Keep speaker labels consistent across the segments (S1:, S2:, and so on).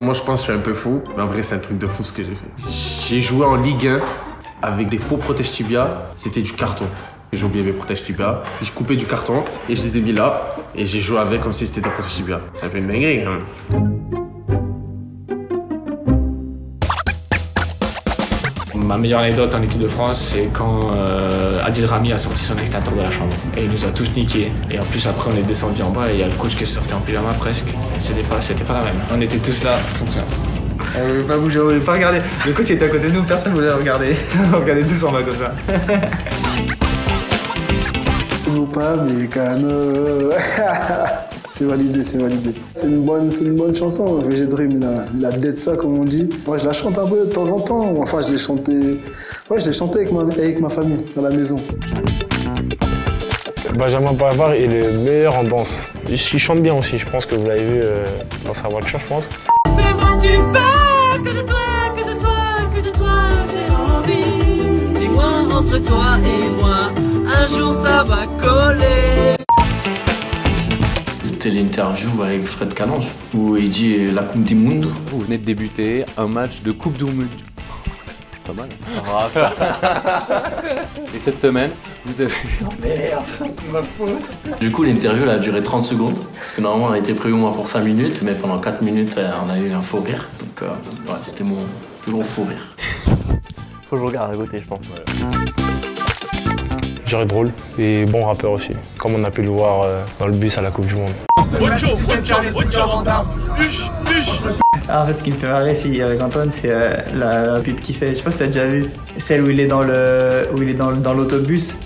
S1: Moi, je pense que je suis un peu fou, mais en vrai, c'est un truc de fou ce que j'ai fait. J'ai joué en Ligue 1 avec des faux protège tibia, c'était du carton. J'ai oublié mes protège tibia, je coupais du carton et je les ai mis là et j'ai joué avec comme si c'était des protège tibia. C'est un peu une dinguerie, quand même.
S2: Ma meilleure anecdote en équipe de France, c'est quand Adil Rami a sorti son extincteur de la chambre. Et il nous a tous niqués. Et en plus, après, on est descendu en bas et il y a le coach qui est sorti en pyjama presque. C'était pas la même. On était tous là, comme ça. On voulait pas bouger, on voulait pas regarder. Le coach était à côté de nous, personne ne voulait regarder. On regardait tous en bas comme ça.
S3: Pas Mécano. C'est validé, c'est validé. C'est une bonne chanson. VG Dream, il a dead ça, comme on dit. Moi, je la chante un peu de temps en temps. Enfin, je l'ai chanté avec ma famille, à la maison.
S4: Benjamin Pavard est le meilleur en danse. Il chante bien aussi, je pense que vous l'avez vu dans sa voiture, je pense.
S5: Mais moi, tu pars que de toi, j'ai envie. C'est moi, entre toi et moi, un jour ça va coller.
S6: C'était l'interview avec Fred Canonge, où il dit la Coupe du Monde.
S7: Vous venez de débuter un match de Coupe du Monde. Pas mal, c'est pas grave ça. Et cette semaine, vous avez...
S5: Oh merde, c'est ma faute.
S6: Du coup, l'interview elle a duré 30 secondes, parce que normalement, elle a été prévue au moins pour 5 minutes, mais pendant 4 minutes, on a eu un faux rire. Donc, ouais, c'était mon plus gros faux rire.
S7: Faut que je regarde à côté, je pense. Ouais.
S4: Je dirais drôle et bon rappeur aussi, comme on a pu le voir dans le bus à la Coupe du Monde.
S2: Ah, en fait, ce qui me fait marrer avec Antoine, c'est la pub qu'il fait. Je sais pas si t'as déjà vu. Celle où il est dans l'autobus.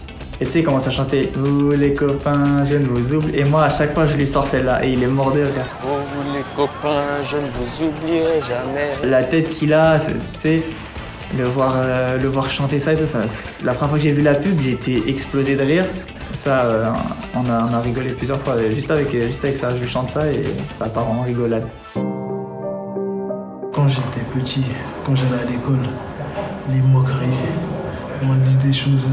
S2: Et tu sais, il commence à chanter « Vous les copains, je ne vous oublie ». Et moi, à chaque fois, je lui sors celle-là. Et il est mort de rire.
S8: Vous les copains, je ne vous oublierai jamais.
S2: La tête qu'il a, tu sais, le voir chanter ça et tout ça. La première fois que j'ai vu la pub, j'ai été explosé de rire. Ça, on a rigolé plusieurs fois. Juste avec ça, je lui chante ça et ça part en rigolade.
S3: Quand j'étais petit, quand j'allais à l'école, les moqueries, on m'a dit des choses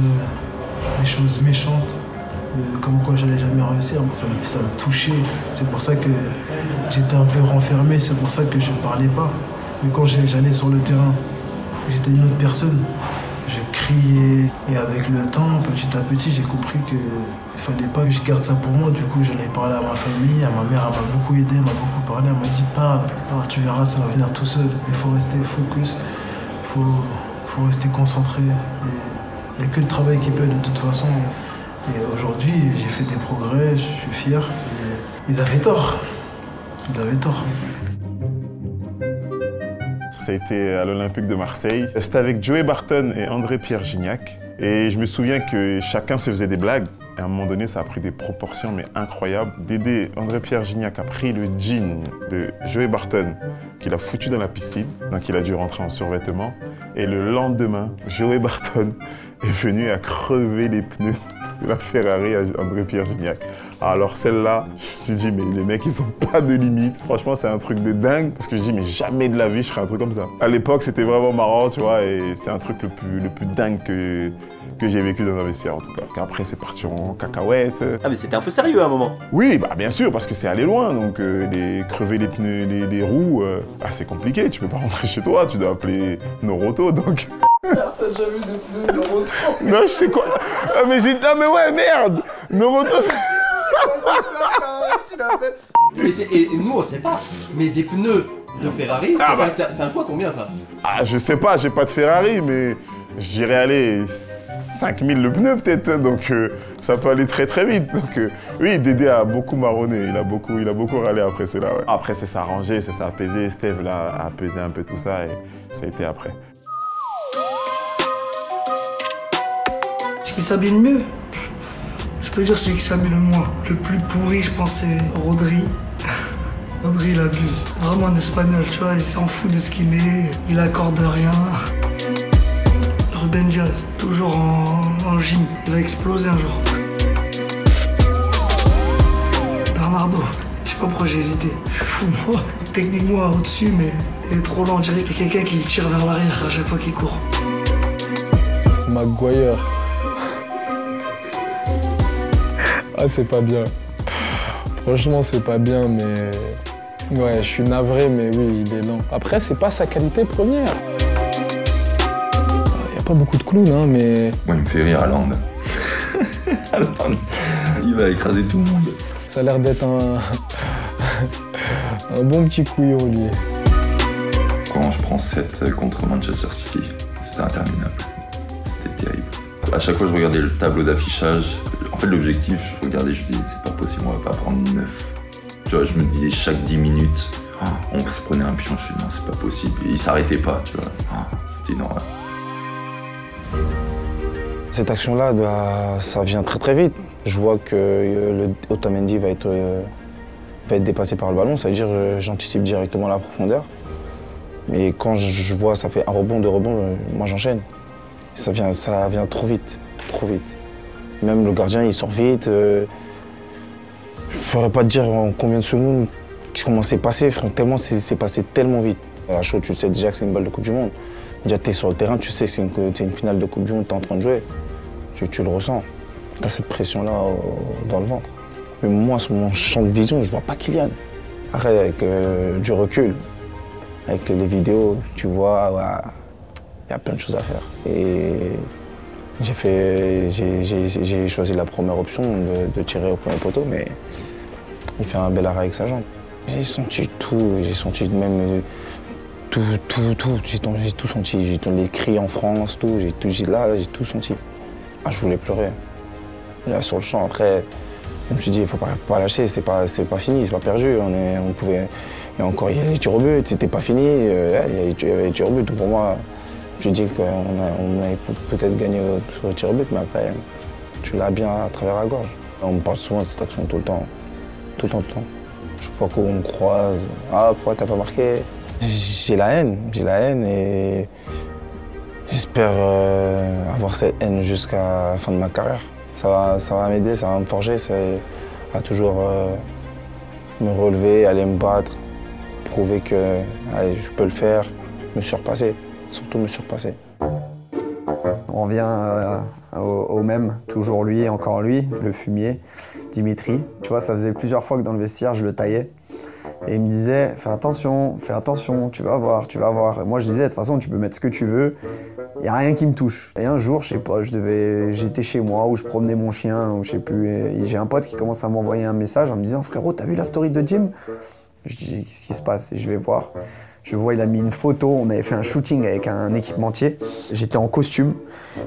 S3: méchantes, comme quoi j'allais jamais réussir. Ça me touchait. C'est pour ça que j'étais un peu renfermé, c'est pour ça que je parlais pas. Mais quand j'allais sur le terrain, j'étais une autre personne. Je criais et avec le temps, petit à petit, j'ai compris qu'il ne fallait pas que je garde ça pour moi. Du coup, j'en ai parlé à ma famille, à ma mère, elle m'a beaucoup aidé, elle m'a beaucoup parlé. Elle m'a dit parle, tu verras, ça va venir tout seul. Il faut rester focus, il faut rester concentré. Il n'y a que le travail qui paye de toute façon. Et aujourd'hui, j'ai fait des progrès, je suis fier. Et ils avaient tort. Ils avaient tort.
S9: Ça a été à l'Olympique de Marseille. C'était avec Joey Barton et André-Pierre Gignac. Et je me souviens que chacun se faisait des blagues. Et à un moment donné, ça a pris des proportions mais incroyables. Dédé, André-Pierre Gignac a pris le jean de Joey Barton qu'il a foutu dans la piscine. Donc il a dû rentrer en survêtement. Et le lendemain, Joey Barton est venu à crever les pneus de la Ferrari à André-Pierre Gignac. Alors celle-là, je me suis dit, mais les mecs, ils ont pas de limite. Franchement, c'est un truc de dingue, parce que je dis, mais jamais de la vie, je ferais un truc comme ça. À l'époque, c'était vraiment marrant, tu vois, et c'est un truc le plus dingue que j'ai vécu dans un vestiaire, en tout cas. Après, c'est parti en cacahuète.
S7: Ah mais c'était un peu sérieux à un moment.
S9: Oui, bah bien sûr, parce que c'est aller loin, donc crever les pneus, les roues, c'est compliqué. Tu peux pas rentrer chez toi, tu dois appeler Noroto, donc...
S3: T'as jamais de pneus Noroto?
S9: Non, je sais quoi. Ah mais ouais, merde. Noroto...
S8: Et nous, on sait pas. Mais des pneus de Ferrari, c'est un poids combien ça?
S9: Ah, je sais pas, j'ai pas de Ferrari, mais je dirais aller 5000 le pneu peut-être, donc ça peut aller très très vite. Donc oui, Dédé a beaucoup marronné, il a beaucoup râlé après cela. Ouais. Après, c'est ça arrangé, c'est ça apaisé. Steve là a apaisé un peu tout ça et ça a été après.
S10: Ce qui s'habille le mieux, je peux dire celui qui s'habille le moins. Le plus pourri, je pense, c'est Rodri. Rodri, il abuse. Vraiment un espagnol, tu vois, il s'en fout de ce qu'il met, il accorde rien. Ruben Diaz, toujours en gym, il va exploser un jour. Bernardo, je sais pas pourquoi j'ai hésité. Je suis fou, moi. Techniquement au-dessus, mais il est trop lent, on dirait qu'il y a quelqu'un qui le tire vers l'arrière à chaque fois qu'il court.
S4: Maguire. Ah, c'est pas bien. Franchement, c'est pas bien, mais Ouais, je suis navré, mais oui, il est lent. Après, c'est pas sa qualité première. Il n'y a pas beaucoup de clowns, hein, mais...
S11: Moi, il me fait rire, Haaland. Haaland, il va écraser tout le monde.
S4: Ça a l'air d'être un bon petit couillon, lui.
S11: Quand je prends 7 contre Manchester City, c'était interminable. C'était terrible. À chaque fois, je regardais le tableau d'affichage. En fait, l'objectif, je regardais, je me disais, c'est pas possible, on va pas prendre 9. Tu vois, je me disais chaque 10 minutes, on se prenait un pion, je me disais, non, c'est pas possible. Et il s'arrêtait pas, tu vois. C'était une horreur.
S12: Cette action-là, ça vient très très vite. Je vois que Otamendi va être dépassé par le ballon, ça veut dire que j'anticipe directement la profondeur. Mais quand je vois ça fait un rebond, 2 rebonds, moi j'enchaîne. Ça vient trop vite, trop vite. Même le gardien, il sort vite. Je ne saurais pas te dire en combien de secondes comment c'est passé, frère, tellement c'est passé tellement vite. À chaud, tu sais déjà que c'est une balle de Coupe du Monde. Déjà, tu es sur le terrain, tu sais que c'est une finale de Coupe du Monde, tu es en train de jouer. Tu le ressens. Tu as cette pression-là dans le ventre. Mais moi, sur mon champ de vision, je ne vois pas Kylian. Après, avec du recul, avec les vidéos, tu vois, il y a plein de choses à faire. Et j'ai choisi la première option de tirer au premier poteau, mais il fait un bel arrêt avec sa jambe. J'ai senti tout, j'ai senti même tout, j'ai tout senti. J'ai les cris en France, tout, j'ai tout senti. Ah, je voulais pleurer. Là, sur le champ, après, je me suis dit, il ne faut pas lâcher, c'est pas fini, c'est pas perdu. On pouvait, et encore, il y a les tirs au but, c'était pas fini, il y avait les tirs au but. Pour moi, je dis qu'on avait peut-être gagné sur le tir au but, mais après, tu l'as bien à travers la gorge. On me parle souvent de cette action tout le temps. Tout le temps. Chaque fois qu'on me croise, ah, pourquoi t'as pas marqué? J'ai la haine et j'espère avoir cette haine jusqu'à la fin de ma carrière. Ça va m'aider, ça va me forger, à toujours me relever, aller me battre, prouver que je peux le faire, me surpasser, surtout me surpasser.
S13: On revient au même, toujours lui, encore lui, le fumier, Dimitri. Tu vois, ça faisait plusieurs fois que dans le vestiaire, je le taillais. Et il me disait, fais attention, tu vas voir. Et moi, je disais, de toute façon, tu peux mettre ce que tu veux, il n'y a rien qui me touche. Et un jour, je sais pas, j'étais chez moi, ou je promenais mon chien, ou je sais plus, et j'ai un pote qui commence à m'envoyer un message en me disant, frérot, t'as vu la story de Jim? Je dis, qu'est-ce qui se passe? Et je vais voir. Je vois, il a mis une photo, on avait fait un shooting avec un équipementier. J'étais en costume,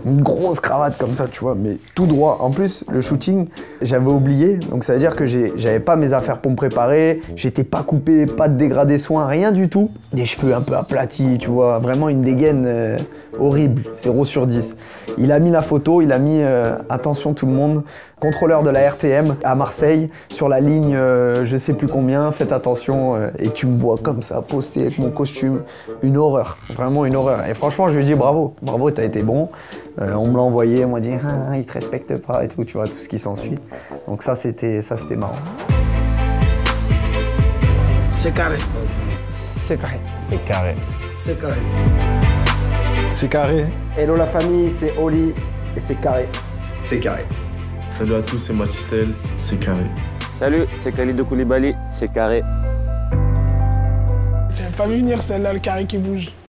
S13: une grosse cravate comme ça, tu vois, mais tout droit. En plus, le shooting, j'avais oublié, donc ça veut dire que j'avais pas mes affaires pour me préparer, j'étais pas coupé, pas de dégradé soin, rien du tout. Des cheveux un peu aplatis, tu vois, vraiment une dégaine horrible, 0 sur 10. Il a mis la photo, il a mis, attention tout le monde, contrôleur de la RTM à Marseille, sur la ligne je sais plus combien, faites attention, et tu me vois comme ça, posté avec mon costume, une horreur, vraiment une horreur. Et franchement, je lui ai dit bravo, t'as été bon. On me l'a envoyé, on m'a dit il te respecte pas et tout, tu vois, tout ce qui s'ensuit. Donc ça c'était marrant.
S10: C'est carré.
S12: C'est carré.
S10: C'est carré. C'est carré.
S4: C'est carré.
S8: Hello la famille, c'est Oli et c'est carré.
S1: C'est carré. Salut à tous, c'est Matistel, c'est carré.
S14: Salut, c'est Khalidou Koulibaly, c'est carré.
S10: J'avais pas vu venir celle-là, le carré qui bouge.